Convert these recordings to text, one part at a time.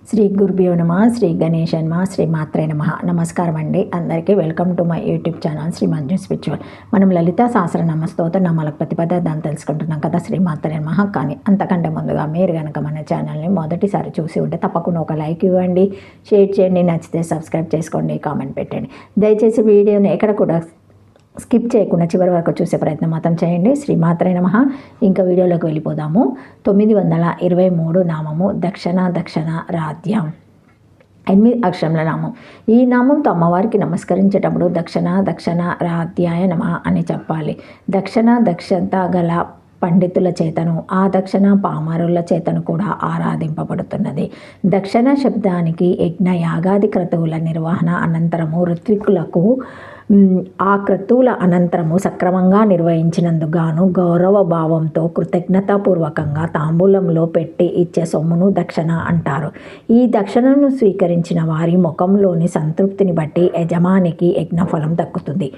శ్రీ గురుభ్యో నమ, శ్రీ గణేశన్మ, శ్రీ మాత్రే నమ. నమస్కారం అండి అందరికీ. Welcome to my YouTube channel Shri Manju spiritual. మనం లలితా సహస్రనామ స్తోత్రనామాలకు ప్రతిపదార్థాన్ని తెలుసుకుంటున్నాం కదా, శ్రీ మాత్రే నమ. కానీ అంతకంటే ముందుగా మీరు కనుక మన ఛానల్ని మొదటిసారి చూసి ఉంటే తప్పకుండా ఒక లైక్ ఇవ్వండి, షేర్ చేయండి, నచ్చితే సబ్స్క్రైబ్ చేసుకోండి, కామెంట్ పెట్టండి. దయచేసి వీడియోని ఎక్కడ కూడా స్కిప్ చేయకుండా చివరి వరకు చూసే ప్రయత్నం మాత్రం చేయండి. శ్రీ మాత్రే నమః. ఇంకా వీడియోలోకి వెళ్ళిపోదాము. 923 నామము దక్షిణ రాధ్యం, 8 అక్షరముల నామం. ఈ నామంతో అమ్మవారికి నమస్కరించేటప్పుడు దక్షిణ రాధ్యాయ నమః అని చెప్పాలి. దక్షత గల పండితుల చేతను, ఆ దక్షిణ పామరుల చేతను కూడా ఆరాధింపబడుతున్నది. దక్షిణ శబ్దానికి యజ్ఞ యాగాది క్రతువుల నిర్వహణ అనంతరము ఋత్వికులకు ఆ క్రతువుల అనంతరము సక్రమంగా నిర్వహించినందుగాను గౌరవ భావంతో కృతజ్ఞతాపూర్వకంగా తాంబూలంలో పెట్టి ఇచ్చే సొమ్మును దక్షిణ అంటారు. ఈ దక్షిణను స్వీకరించిన వారి ముఖంలోని సంతృప్తిని బట్టి యజమానికి యజ్ఞఫలం దక్కుతుంది.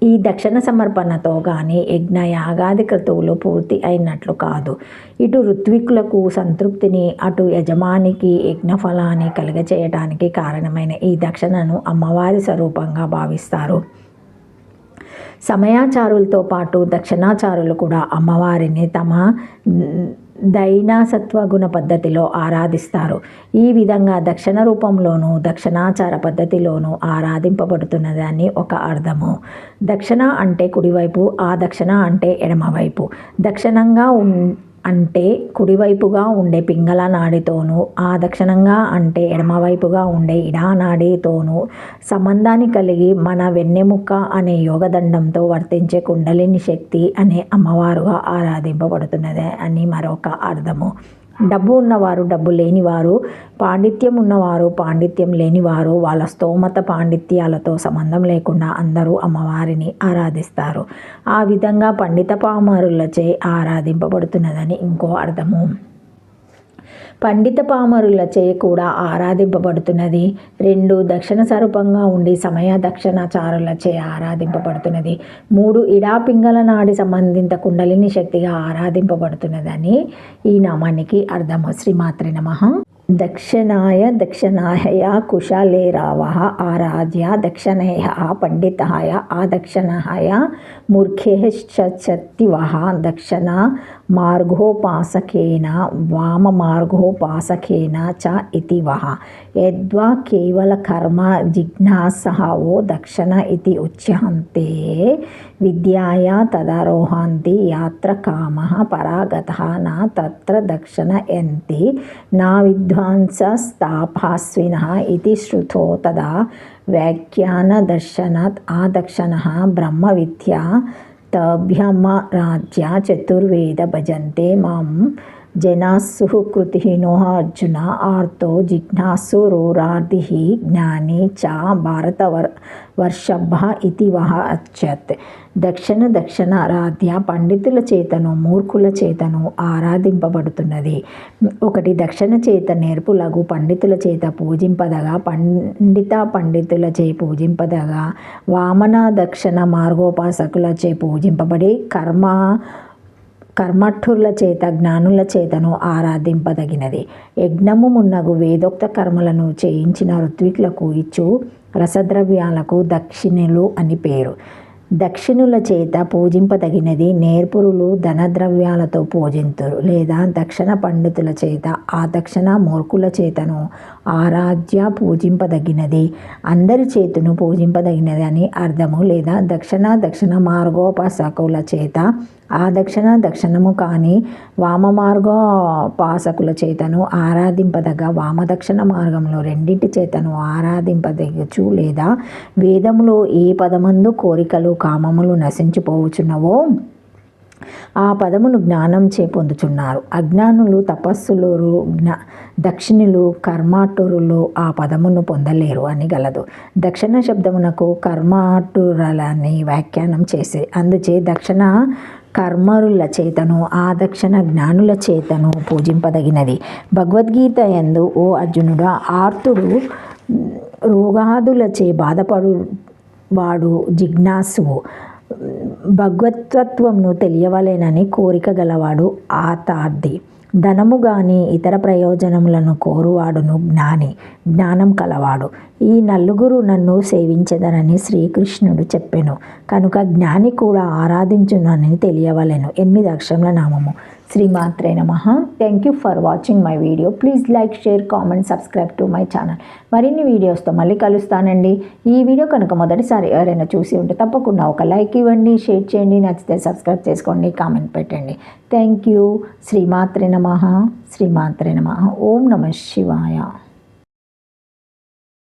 ఈ దక్షిణ సమర్పణతో కానీ యజ్ఞ యాగాది క్రతువులు పూర్తి అయినట్లు కాదు. ఇటు ఋత్వికులకు సంతృప్తిని, అటు యజమానికి యజ్ఞఫలాన్ని కలుగచేయటానికి కారణమైన ఈ దక్షిణను అమ్మవారి స్వరూపంగా భావిస్తారు. సమయాచారులతో పాటు దక్షిణాచారులు కూడా అమ్మవారిని తమ దైనాసత్వగుణ పద్ధతిలో ఆరాధిస్తారు. ఈ విధంగా దక్షిణ రూపంలోనూ దక్షిణాచార పద్ధతిలోనూ ఆరాధింపబడుతున్నదని ఒక అర్థము. దక్షిణ అంటే కుడివైపు, ఆ దక్షిణ అంటే ఎడమవైపు. దక్షిణంగా అంటే కుడివైపుగా ఉండే పింగళ నాడితోనూ, ఆ దక్షిణంగా అంటే ఎడమవైపుగా ఉండే ఇడానాడితోనూ సంబంధాన్ని కలిగి మన వెన్నెముక్క అనే యోగదండంతో వర్తించే కుండలిని శక్తి అనే అమ్మవారుగా ఆరాధింపబడుతున్నదే అని మరొక అర్థము. డబ్బు ఉన్నవారు, డబ్బు లేనివారు, పాండిత్యం ఉన్నవారు, పాండిత్యం లేనివారు, వాళ్ళ స్తోమత పాండిత్యాలతో సంబంధం లేకుండా అందరూ అమ్మవారిని ఆరాధిస్తారు. ఆ విధంగా పండిత పామరులచే ఆరాధింపబడుతున్నదని ఇంకో అర్థము. పండిత పామరులచే కూడా ఆరాధింపబడుతున్నది. 2 దక్షిణ స్వరూపంగా ఉండి సమయ దక్షిణాచారులచే ఆరాధింపబడుతున్నది. 3 ఇడా పింగళ నాడి సంబంధిత కుండలిని శక్తిగా ఆరాధింపబడుతున్నదని ఈ నామానికి అర్థము. శ్రీమాత్రే నమః. దక్షిణాయ కుశాలేరావః ఆరాధ్య దక్షిణేయ పండితాయ ఆదక్షిణాయ మూర్ఖేశ్చత్తివః దక్షిణ మార్గోపాసకేన వామ మార్గోపాసకేన చ ఇతి వః యద్వా కేవల కర్మ జిజ్ఞాసవో దక్షిణ ఇతి ఉచ్యంతే విద్యాయ తదారోహంతి యాత్ర కామః పరాగతః న తత్ర దక్షిణ యంతి నా విద్వాంసస్తాపాస్వినః ఇతి శ్రుతో తదా వ్యాఖ్యాన దర్శనాత్ ఆదక్షిణః బ్రహ్మ విద్యా తభ్యమరాధ్య చతుర్వేద భజంతే మాం జనాస్సు కృతిహీనో అర్జున ఆర్తో జిజ్ఞాసురోరార్ధి జ్ఞాని చ భారతవర్షభ ఇతి వః అచ్యత్. దక్షిణారాధ్య పండితుల చేతను, మూర్ఖుల చేతను ఆరాధింపబడుతున్నది. 1 దక్షిణ చేత నేర్పులగు పండితుల చేత పూజింపదగా, పండితులచే పూజింపదగా, వామన దక్షిణ మార్గోపాసకులచే పూజింపబడి కర్మఠుల చేత జ్ఞానుల చేతను ఆరాధింపదగినది. యజ్ఞము మున్నగు వేదోక్త కర్మలను చేయించిన ఋత్వికులకు ఇచ్చు రసద్రవ్యాలకు దక్షిణులు అని పేరు. దక్షిణుల చేత పూజింపదగినది. నేర్పురులు ధనద్రవ్యాలతో పూజింతురు, లేదా దక్షిణ పండితుల చేత ఆ దక్షిణ మూర్ఖుల చేతను ఆరాధ్య పూజింపదగినది. అందరి చేతును పూజింపదగినది అని అర్థము. లేదా దక్షిణ మార్గోపాసకుల చేత ఆ దక్షిణము కానీ వామ మార్గోపాసకుల చేతను ఆరాధింపదగ వామదక్షిణ మార్గంలో రెండింటి చేతను ఆరాధింపదగచ్చు. లేదా వేదములో ఏ పదమందు కోరికలు కామములు నశించిపోవచ్చున్నవో ఆ పదమును జ్ఞానం చే పొందుచున్నారు. అజ్ఞానులు, తపస్సులు, దక్షిణులు, కర్మాటురులు ఆ పదమును పొందలేరు అని గలదు. దక్షిణ శబ్దమునకు కర్మాటురులని వ్యాఖ్యానం చేసి అందుచే దక్షిణ కర్మరుల చేతను ఆ దక్షిణ జ్ఞానుల చేతను పూజింపదగినది. భగవద్గీత యందు ఓ అర్జునుడా, ఆర్తుడు రోగాదులచే బాధపడువాడు జిజ్ఞాసువు, భగవతత్వమును తెలియవలెనని కోరిక గలవాడు ఆతార్ది. ధనము గాని ఇతర ప్రయోజనములను కోరువాడును జ్ఞాని, జ్ఞానం కలవాడు. ఈ నలుగురు నన్ను సేవించెదరని శ్రీకృష్ణుడు చెప్పెను కనుక జ్ఞాని కూడా ఆరాధించునని తెలియవలెను. 8 అక్షరముల నామము. శ్రీమాత్రే నమః. Thank you for watching my video. Please like, share, comment, subscribe to my channel. మరిన్ని వీడియోస్తో మళ్ళీ కలుస్తానండి. ఈ వీడియో కనుక మొదటిసారి ఎవరైనా చూసి ఉంటే తప్పకుండా ఒక లైక్ ఇవ్వండి, షేర్ చేయండి, నచ్చితే సబ్స్క్రైబ్ చేసుకోండి, కామెంట్ పెట్టండి. Thank you. శ్రీమాత్రే నమః. శ్రీమాత్రే నమః. ఓం నమః శివాయ.